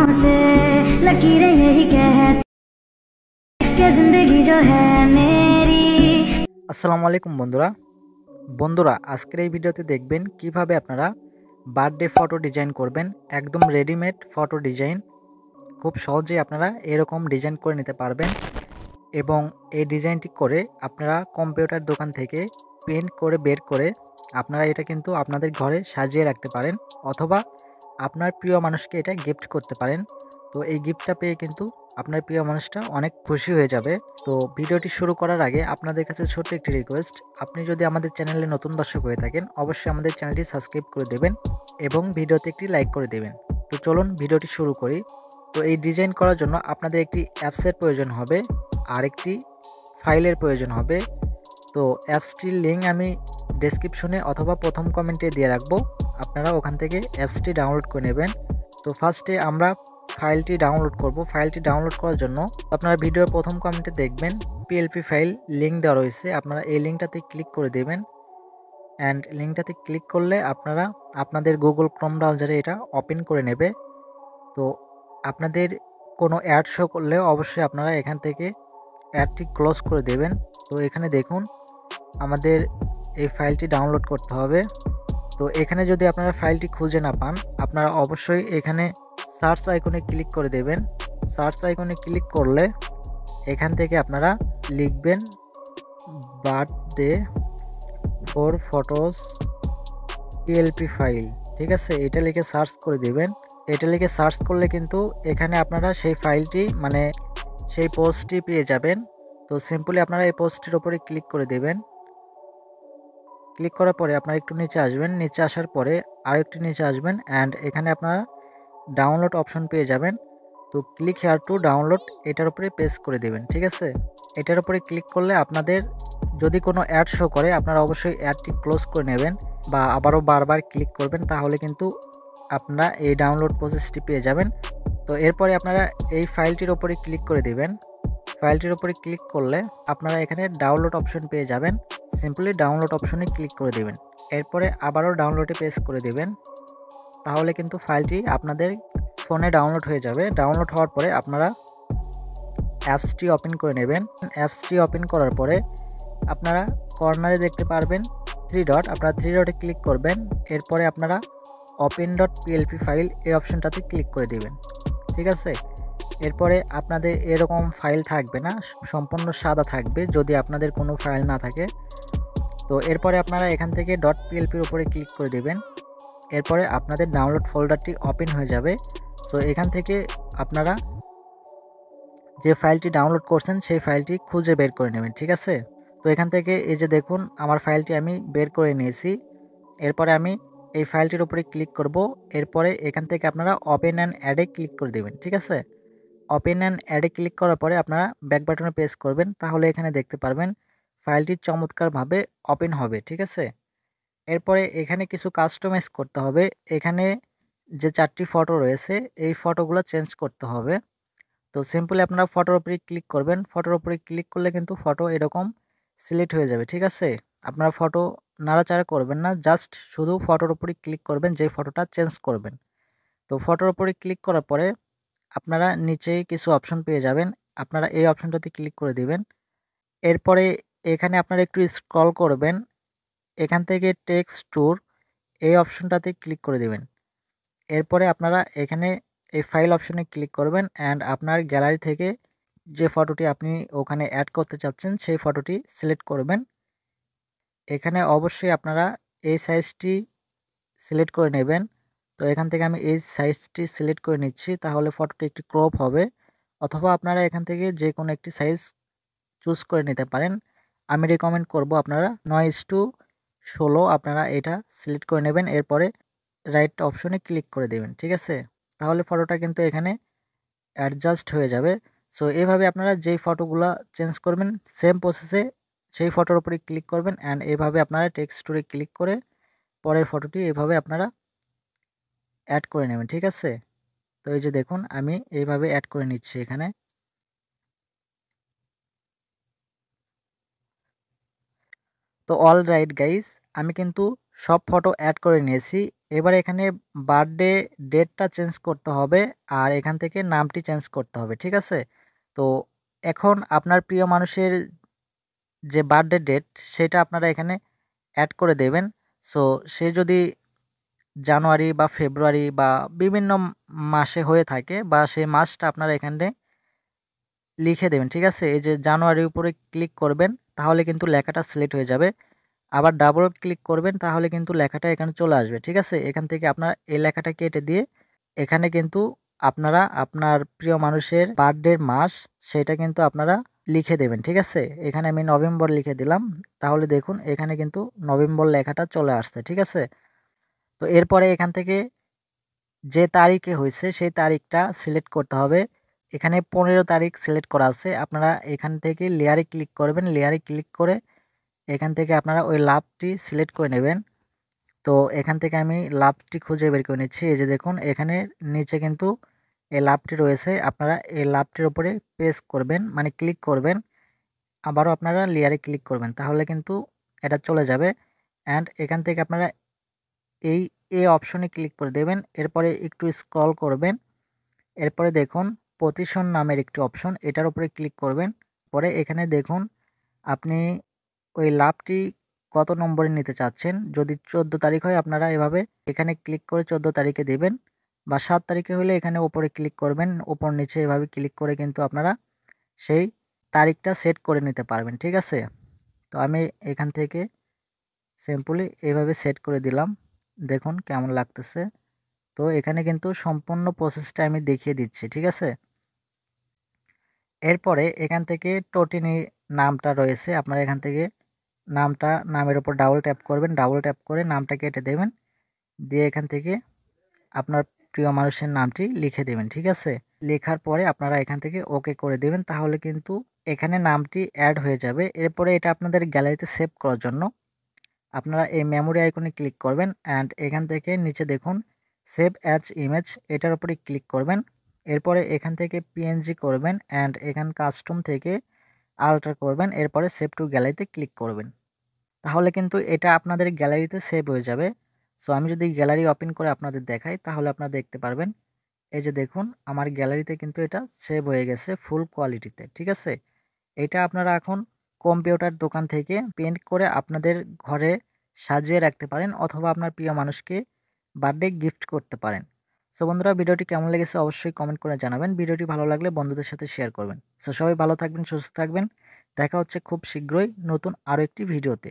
से लकीरें यही कहती कि जिंदगी जो है मेरी। আসসালামু আলাইকুম বন্ধুরা আজকের এই ভিডিওতে দেখবেন কিভাবে আপনারা বার্থডে ফটো ডিজাইন করবেন। একদম রেডিমেড ফটো ডিজাইন খুব সহজেই আপনারা এরকম ডিজাইন করে নিতে পারবেন এবং এই ডিজাইনটি করে আপনারা কম্পিউটার দোকান থেকে প্রিন্ট করে বের করে আপনারা এটা কিন্তু আপনাদের ঘরে সাজিয়ে রাখতে পারেন অথবা আপনার প্রিয় মানুষকে এটা গিফট করতে পারেন। তো এই গিফটটা পেয়ে কিন্তু আপনার প্রিয় মানুষটা অনেক খুশি হয়ে যাবে। তো ভিডিওটি শুরু করার আগে আপনাদের কাছে ছোট্ট একটি রিকোয়েস্ট, আপনি যদি আমাদের চ্যানেলে নতুন দর্শক হয়ে থাকেন অবশ্যই আমাদের চ্যানেলটি সাবস্ক্রাইব করে দেবেন এবং ভিডিওতে একটি লাইক করে দেবেন। তো চলুন ভিডিওটি শুরু করি। তো এই ডিজাইন করার জন্য আপনাদের একটি অ্যাপসের প্রয়োজন হবে আর একটি ফাইলের প্রয়োজন হবে। তো অ্যাপসটির লিঙ্ক আমি ডেসক্রিপশনে অথবা প্রথম কমেন্টে দিয়ে রাখবো, আপনারা ওখান থেকে অ্যাপসটি ডাউনলোড করে নেবেন। তো ফার্স্টে আমরা ফাইলটি ডাউনলোড করব। ফাইলটি ডাউনলোড করার জন্য আপনারা ভিডিওর প্রথম কমেন্টে দেখবেন পিএলপি ফাইল লিঙ্ক দেওয়া রয়েছে, আপনারা এই লিঙ্কটাতে ক্লিক করে দেবেন। অ্যান্ড লিঙ্কটাতে ক্লিক করলে আপনারা আপনাদের গুগল ক্রোম ব্রাউজারে এটা ওপেন করে নেবে। তো আপনাদের কোনো অ্যাড শো করলে অবশ্যই আপনারা এখান থেকে অ্যাপটি ক্লোজ করে দেবেন। তো এখানে দেখুন আমাদের এই ফাইলটি ডাউনলোড করতে হবে। তো এখানে যদি আপনারা ফাইলটি খুঁজে না পান আপনারা অবশ্যই এখানে সার্চ আইকনে ক্লিক করে দেবেন। সার্চ আইকনে ক্লিক করলে এখান থেকে আপনারা লিখবেন birthday for photos PLP file, ঠিক আছে, এটা লিখে সার্চ করে দেবেন। এটা লিখে সার্চ করলে কিন্তু এখানে আপনারা সেই ফাইলটি মানে সেই পোস্টটি পেয়ে যাবেন। তো সিম্পলি আপনারা এই পোস্টটির উপরে ক্লিক করে দেবেন। ক্লিক করার পরে আপনারা একটু নিচে আসবেন, নিচে আসার পরে আরেকটু নিচে আসবেন অ্যান্ড এখানে আপনারা ডাউনলোড অপশন পেয়ে যাবেন। তো ক্লিক হেয়ার টু ডাউনলোড এটার উপরে প্রেস করে দেবেন, ঠিক আছে। এটার উপরে ক্লিক করলে আপনাদের যদি কোনো অ্যাড শো করে আপনারা অবশ্যই অ্যাডটি ক্লোজ করে নেবেন বা আবারও বারবার ক্লিক করবেন, তাহলে কিন্তু আপনারা এই ডাউনলোড প্রসেসটি পেয়ে যাবেন। তো এরপরে আপনারা এই ফাইলটির উপরে ক্লিক করে দেবেন। ফাইলটির উপরে ক্লিক করলে আপনারা এখানে ডাউনলোড অপশন পেয়ে যাবেন, সিম্পলি ডাউনলোড অপশনে ক্লিক করে দেবেন। এরপরে আবারও ডাউনলোডে প্রেস করে দেবেন, তাহলে কিন্তু ফাইলটি আপনাদের ফোনে ডাউনলোড হয়ে যাবে। ডাউনলোড হওয়ার পরে আপনারা অ্যাপসটি ওপেন করে নেবেন। অ্যাপসটি ওপেন করার পরে আপনারা কর্নারে দেখতে পারবেন 3 ডট, আপনারা 3 ডটে ক্লিক করবেন। এরপরে আপনারা ওপেন ডট পিএলপি ফাইল এই অপশনটাতে ক্লিক করে দেবেন, ঠিক আছে। এরপরে আপনাদের এরকম ফাইল থাকবে না, সম্পূর্ণ সাদা থাকবে যদি আপনাদের কোনো ফাইল না থাকে। তো এরপরে আপনারা এখান থেকে ডট পিএলপির উপরে ক্লিক করে দেবেন। এরপরে আপনাদের ডাউনলোড ফোল্ডারটি ওপেন হয়ে যাবে। তো এখান থেকে আপনারা যে ফাইলটি ডাউনলোড করছেন সেই ফাইলটি খুঁজে বের করে নেবেন, ঠিক আছে। তো এখান থেকে এই যে দেখুন আমার ফাইলটি আমি বের করে নিয়েছি। এরপরে আমি এই ফাইলটির উপরে ক্লিক করব। এরপরে এখান থেকে আপনারা ওপেন অ্যান্ড অ্যাডে ক্লিক করে দেবেন, ঠিক আছে। ওপেন অ্যান্ড অ্যাডে ক্লিক করার পরে আপনারা ব্যাক বাটনে প্রেস করবেন, তাহলে এখানে দেখতে পারবেন ফাইলটি চমৎকারভাবে ওপেন হবে, ঠিক আছে। এরপরে এখানে কিছু কাস্টমাইজ করতে হবে। এখানে যে 4টি ফটো রয়েছে এই ফটোগুলো চেঞ্জ করতে হবে। তো সিম্পলি আপনারা ফটোর উপরে ক্লিক করবেন। ফটোর উপরে ক্লিক করলে কিন্তু ফটো এরকম সিলেক্ট হয়ে যাবে, ঠিক আছে। আপনারা ফটো নাড়াচাড়া করবেন না, জাস্ট শুধু ফটোর উপরে ক্লিক করবেন যে ফটোটা চেঞ্জ করবেন। তো ফটোর উপরে ক্লিক করার পরে আপনারা নিচেই কিছু অপশন পেয়ে যাবেন, আপনারা এই অপশনটাতে ক্লিক করে দিবেন। এরপরে এখানে আপনারা একটু স্ক্রল করবেন, এখান থেকে টেক্সট ট্যুর এই অপশনটাতে ক্লিক করে দেবেন। এরপরে আপনারা এখানে এই ফাইল অপশনে ক্লিক করবেন অ্যান্ড আপনার গ্যালারি থেকে যে ফটোটি আপনি ওখানে অ্যাড করতে চাচ্ছেন সেই ফটোটি সিলেক্ট করবেন। এখানে অবশ্যই আপনারা এই সাইজটি সিলেক্ট করে নেবেন। তো এখান থেকে আমি এই সাইজটি সিলেক্ট করে নিচ্ছি, তাহলে ফটোটি একটু ক্রপ হবে। অথবা আপনারা এখান থেকে যে কোনো একটি সাইজ চুজ করে নিতে পারেন। আমি রেকমেন্ড করব আপনারা 9:16 আপনারা এটা সিলেক্ট করে নেবেন। এরপরে রাইট অপশনে ক্লিক করে দেবেন, ঠিক আছে। তাহলে ফটোটা কিন্তু এখানে অ্যাডজাস্ট হয়ে যাবে। সো এইভাবে আপনারা যেই ফটোগুলো চেঞ্জ করবেন সেম প্রসেসে সেই ফটোর উপরে ক্লিক করবেন অ্যান্ড এইভাবে আপনারা টেক্সট ট্যুরে ক্লিক করে পরের ফটোটি এইভাবে আপনারা অ্যাড করে নেবেন, ঠিক আছে। তো এই যে দেখুন আমি এইভাবে অ্যাড করে নিচ্ছি এখানে। তো অল রাইট গাইস, আমি কিন্তু সব ফটো অ্যাড করে নিয়েছি। এবার এখানে বার্থডে ডেটটা চেঞ্জ করতে হবে আর এখান থেকে নামটি চেঞ্জ করতে হবে, ঠিক আছে? তো এখন আপনার প্রিয় মানুষের যে বার্থডে ডেট সেটা আপনারা এখানে অ্যাড করে দেবেন। সো সে যদি জানুয়ারি বা ফেব্রুয়ারি বা বিভিন্ন মাসে হয়ে থাকে বা সেই মাসটা আপনারা এখানে লিখে দেবেন, ঠিক আছে? এই যে জানুয়ারির উপরে ক্লিক করবেন তাহলে কিন্তু লেখাটা সিলেক্ট হয়ে যাবে। আবার ডাবল ক্লিক করবেন তাহলে কিন্তু লেখাটা এখানে চলে আসবে, ঠিক আছে? এখান থেকে আপনার এই লেখাটা কেটে দিয়ে এখানে কিন্তু আপনারা আপনার প্রিয় মানুষের বার্থডের মাস সেটা কিন্তু আপনারা লিখে দেবেন, ঠিক আছে? এখানে আমি নভেম্বর লিখে দিলাম। তাহলে দেখুন এখানে কিন্তু নভেম্বর লেখাটা চলে আসছে, ঠিক আছে? তো এরপরে এখান থেকে যে তারিখে হয়েছে সেই তারিখটা সিলেক্ট করতে হবে। এখানে 15 তারিখ সিলেক্ট করা আছে। আপনারা এখান থেকে লেয়ারে ক্লিক করবেন। লেয়ারে ক্লিক করে এখান থেকে আপনারা ওই লাভটি সিলেক্ট করে নেবেন। তো এখান থেকে আমি লাভটি খুঁজে বের করে নিচ্ছি। এই যে দেখুন এখানে নিচে কিন্তু এই লাভটি রয়েছে। আপনারা এই লাভটির উপরে প্রেস করবেন, মানে ক্লিক করবেন। আবারও আপনারা লেয়ারে ক্লিক করবেন। তাহলে কিন্তু এটা চলে যাবে। অ্যান্ড এখান থেকে আপনারা এই অপশনে ক্লিক করে দেবেন। এরপরে একটু স্ক্রল করবেন। এরপরে দেখুন পজিশন নামের একটি অপশন, এটার উপরে ক্লিক করবেন। পরে এখানে দেখুন আপনি ওই লাভটি কত নম্বরে নিতে চাচ্ছেন। যদি 14 তারিখ হয় আপনারা এভাবে এখানে ক্লিক করে 14 তারিখে দেবেন, বা 7 তারিখে হলে এখানে উপরে ক্লিক করবেন। উপর নিচে এভাবে ক্লিক করে কিন্তু আপনারা সেই তারিখটা সেট করে নিতে পারবেন, ঠিক আছে? তো আমি এখান থেকে সিম্পলি এভাবে সেট করে দিলাম। দেখুন কেমন লাগতেছে। তো এখানে কিন্তু সম্পূর্ণ প্রসেসটা আমি দেখিয়ে দিচ্ছি, ঠিক আছে? এরপরে এখান থেকে টোটিনি নামটা রয়েছে, আপনারা এখান থেকে নামের উপর ডাবল ট্যাপ করবেন। ডাবল ট্যাপ করে নামটা কেটে দেবেন, দিয়ে এখান থেকে আপনার প্রিয় মানুষের নামটি লিখে দেবেন, ঠিক আছে? লেখার পরে আপনারা এখান থেকে ওকে করে দেবেন। তাহলে কিন্তু এখানে নামটি অ্যাড হয়ে যাবে। এরপরে এটা আপনাদের গ্যালারিতে সেভ করার জন্য আপনারা এই মেমোরি আইকনে ক্লিক করবেন। অ্যান্ড এখান থেকে নিচে দেখুন সেভ অ্যাজ ইমেজ, এটার উপরে ক্লিক করবেন। এরপরে এখান থেকে পিএনজি করবেন অ্যান্ড এখান কাস্টম থেকে আল্টার করবেন। এরপরে সেভ টু গ্যালারিতে ক্লিক করবেন। তাহলে কিন্তু এটা আপনাদের গ্যালারিতে সেভ হয়ে যাবে। সো আমি যদি গ্যালারি ওপেন করে আপনাদের দেখাই তাহলে আপনারা দেখতে পারবেন। এই যে দেখুন আমার গ্যালারিতে কিন্তু এটা সেভ হয়ে গেছে ফুল কোয়ালিটিতে, ঠিক আছে? এটা আপনারা এখন কম্পিউটার দোকান থেকে প্রিন্ট করে আপনাদের ঘরে সাজিয়ে রাখতে পারেন, অথবা আপনার প্রিয় মানুষকে বার্থডে গিফট করতে পারেন। সো বন্ধুরা, ভিডিওটি কেমন লেগেছে অবশ্যই কমেন্ট করে জানাবেন। ভিডিওটি ভালো লাগলে বন্ধুদের সাথে শেয়ার করবেন। সো সবাই ভালো থাকবেন, সুস্থ থাকবেন। দেখা হচ্ছে খুব শীঘ্রই নতুন আরও একটি ভিডিওতে।